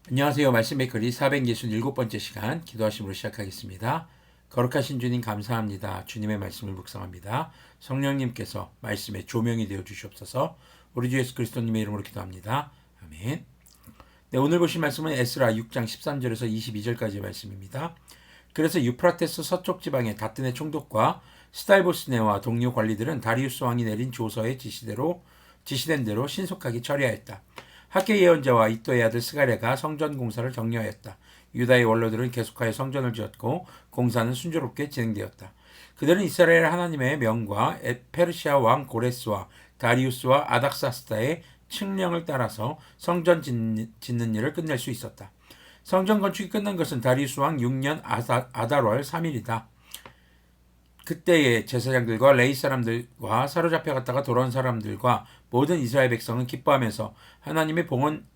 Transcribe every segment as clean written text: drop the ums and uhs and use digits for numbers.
안녕하세요. 말씀의 거리 467번째 시간 기도하심으로 시작하겠습니다. 거룩하신 주님 감사합니다. 주님의 말씀을 묵상합니다. 성령님께서 말씀의 조명이 되어 주시옵소서. 우리 주 예수 그리스도님의 이름으로 기도합니다. 아멘. 네, 오늘 보실 말씀은 에스라 6장 13절에서 22절까지의 말씀입니다. 그래서 유프라테스 서쪽 지방의 다뜨네 총독과 스달보스네와 동료 관리들은 다리우스 왕이 내린 조서의 지시된 대로 신속하게 처리하였다. 학계 예언자와 이또의 아들 스가랴가 성전 공사를 격려하였다. 유다의 원로들은 계속하여 성전을 지었고 공사는 순조롭게 진행되었다. 그들은 이스라엘 하나님의 명과 페르시아 왕 고레스와 다리우스와 아닥사스다의 칙령을 따라서 성전 짓는 일을 끝낼 수 있었다. 성전 건축이 끝난 것은 다리우스 왕 6년 아달월 3일이다. 그때의 제사장들과 레위 사람들과 사로잡혀갔다가 돌아온 사람들과 모든 이스라엘 백성은 기뻐하면서 하나님의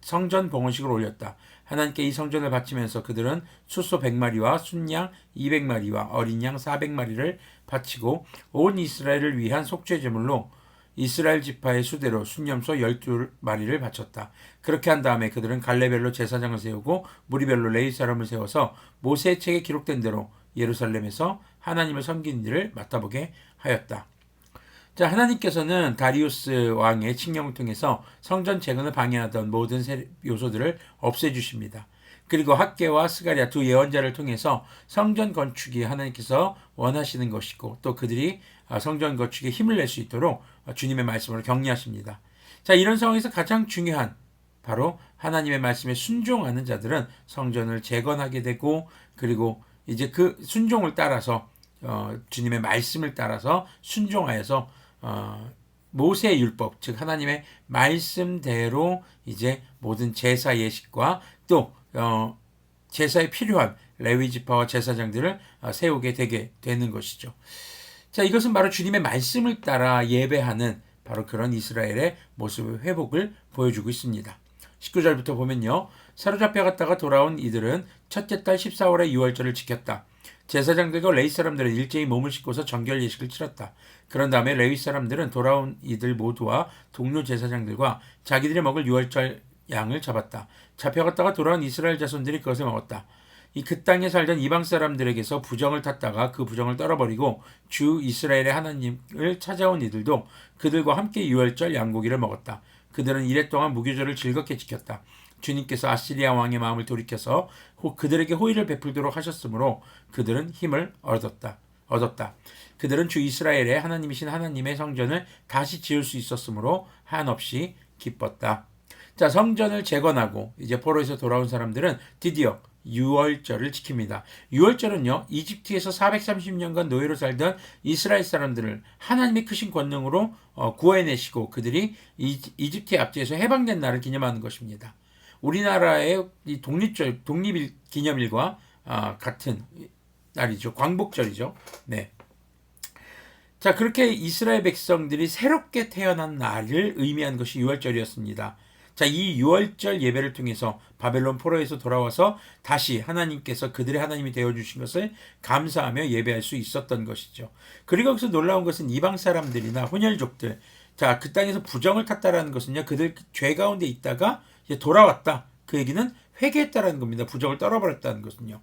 성전 봉헌식을 올렸다. 하나님께 이 성전을 바치면서 그들은 숫소 100마리와 순양 200마리와 어린 양 400마리를 바치고 온 이스라엘을 위한 속죄 제물로 이스라엘 지파의 수대로 순염소 12마리를 바쳤다. 그렇게 한 다음에 그들은 갈래별로 제사장을 세우고 무리별로 레위 사람을 세워서 모세의 책에 기록된 대로 예루살렘에서 하나님을 섬기는 일을 맡아보게 하였다. 자, 하나님께서는 다리우스 왕의 칙령을 통해서 성전 재건을 방해하던 모든 요소들을 없애주십니다. 그리고 학개와 스가랴 두 예언자를 통해서 성전 건축이 하나님께서 원하시는 것이고 또 그들이 성전 건축에 힘을 낼 수 있도록 주님의 말씀으로 격려하십니다. 자, 이런 상황에서 가장 중요한 바로 하나님의 말씀에 순종하는 자들은 성전을 재건하게 되고 그리고 이제 그 순종을 따라서 주님의 말씀을 따라서 순종하여서 모세의 율법 즉 하나님의 말씀대로 이제 모든 제사 예식과 또 제사에 필요한 레위 지파와 제사장들을 세우게 되게 되는 것이죠. 자, 이것은 바로 주님의 말씀을 따라 예배하는 바로 그런 이스라엘의 모습의 회복을 보여주고 있습니다. 19절부터 보면요. 사로잡혀갔다가 돌아온 이들은 첫째 달 14월의 유월절을 지켰다. 제사장들과 레위 사람들은 일제히 몸을 씻고서 정결 예식을 치렀다. 그런 다음에 레위 사람들은 돌아온 이들 모두와 동료 제사장들과 자기들이 먹을 유월절 양을 잡았다. 잡혀갔다가 돌아온 이스라엘 자손들이 그것을 먹었다. 그 땅에 살던 이방 사람들에게서 부정을 탔다가 그 부정을 떨어버리고 주 이스라엘의 하나님을 찾아온 이들도 그들과 함께 유월절 양고기를 먹었다. 그들은 이래 동안 무교절을 즐겁게 지켰다. 주님께서 아시리아 왕의 마음을 돌이켜서 그들에게 호의를 베풀도록 하셨으므로 그들은 힘을 얻었다. 그들은 주 이스라엘의 하나님이신 하나님의 성전을 다시 지을 수 있었으므로 한없이 기뻤다. 자, 성전을 재건하고 이제 포로에서 돌아온 사람들은 드디어 유월절을 지킵니다. 유월절은요, 이집트에서 430년간 노예로 살던 이스라엘 사람들을 하나님의 크신 권능으로 구해내시고 그들이 이집트의 압제에서 해방된 날을 기념하는 것입니다. 우리나라의 이 독립 기념일과 같은 날이죠. 광복절이죠. 네. 자, 그렇게 이스라엘 백성들이 새롭게 태어난 날을 의미한 것이 유월절이었습니다. 자, 이 유월절 예배를 통해서 바벨론 포로에서 돌아와서 다시 하나님께서 그들의 하나님이 되어주신 것을 감사하며 예배할 수 있었던 것이죠. 그리고 여기서 놀라운 것은 이방 사람들이나 혼혈족들, 자, 그 땅에서 부정을 탔다라는 것은요, 그들 죄 가운데 있다가 이제 돌아왔다. 그 얘기는 회개했다라는 겁니다. 부정을 떨어버렸다는 것은요.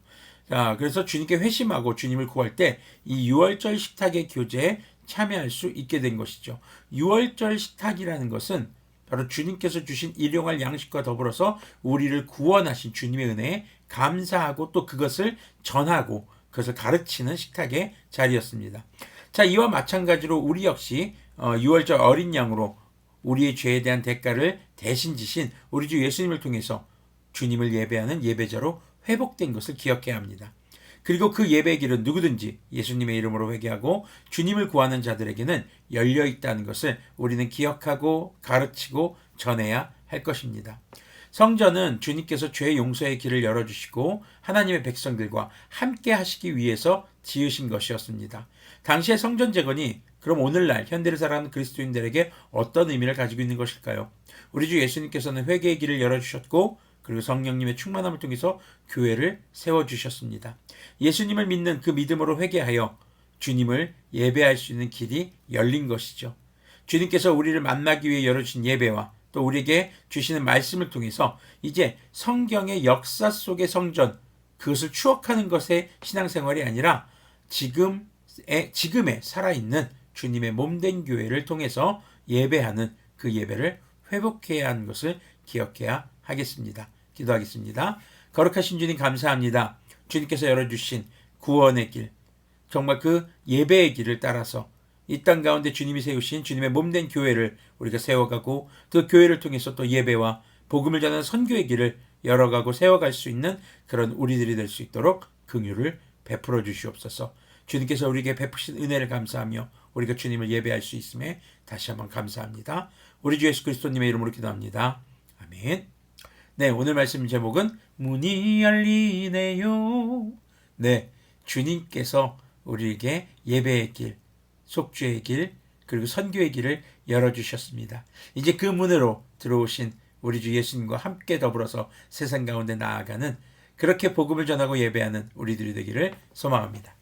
자, 그래서 주님께 회심하고 주님을 구할 때 이 유월절 식탁의 교제에 참여할 수 있게 된 것이죠. 유월절 식탁이라는 것은 바로 주님께서 주신 일용할 양식과 더불어서 우리를 구원하신 주님의 은혜에 감사하고 또 그것을 전하고 그것을 가르치는 식탁의 자리였습니다. 자, 이와 마찬가지로 우리 역시 유월절 어린 양으로 우리의 죄에 대한 대가를 대신 지신 우리 주 예수님을 통해서 주님을 예배하는 예배자로 회복된 것을 기억해야 합니다. 그리고 그 예배의 길은 누구든지 예수님의 이름으로 회개하고 주님을 구하는 자들에게는 열려 있다는 것을 우리는 기억하고 가르치고 전해야 할 것입니다. 성전은 주님께서 죄 용서의 길을 열어주시고 하나님의 백성들과 함께 하시기 위해서 지으신 것이었습니다. 당시의 성전 재건이 그럼 오늘날 현대를 살아가는 그리스도인들에게 어떤 의미를 가지고 있는 것일까요? 우리 주 예수님께서는 회개의 길을 열어주셨고 그리고 성령님의 충만함을 통해서 교회를 세워주셨습니다. 예수님을 믿는 그 믿음으로 회개하여 주님을 예배할 수 있는 길이 열린 것이죠. 주님께서 우리를 만나기 위해 열어주신 예배와 또 우리에게 주시는 말씀을 통해서 이제 성경의 역사 속의 성전, 그것을 추억하는 것의 신앙생활이 아니라 지금의 살아있는 주님의 몸된 교회를 통해서 예배하는 그 예배를 회복해야 하는 것을 기억해야 하겠습니다. 기도하겠습니다. 거룩하신 주님 감사합니다. 주님께서 열어주신 구원의 길, 정말 그 예배의 길을 따라서 이 땅 가운데 주님이 세우신 주님의 몸된 교회를 우리가 세워가고 그 교회를 통해서 또 예배와 복음을 전하는 선교의 길을 열어가고 세워갈 수 있는 그런 우리들이 될 수 있도록 긍휼을 베풀어 주시옵소서. 주님께서 우리에게 베푸신 은혜를 감사하며 우리가 주님을 예배할 수 있음에 다시 한번 감사합니다. 우리 주 예수 그리스도님의 이름으로 기도합니다. 아멘. 네, 오늘 말씀 제목은 문이 열리네요. 네, 주님께서 우리에게 예배의 길, 속죄의 길, 그리고 선교의 길을 열어주셨습니다. 이제 그 문으로 들어오신 우리 주 예수님과 함께 더불어서 세상 가운데 나아가는, 그렇게 복음을 전하고 예배하는 우리들이 되기를 소망합니다.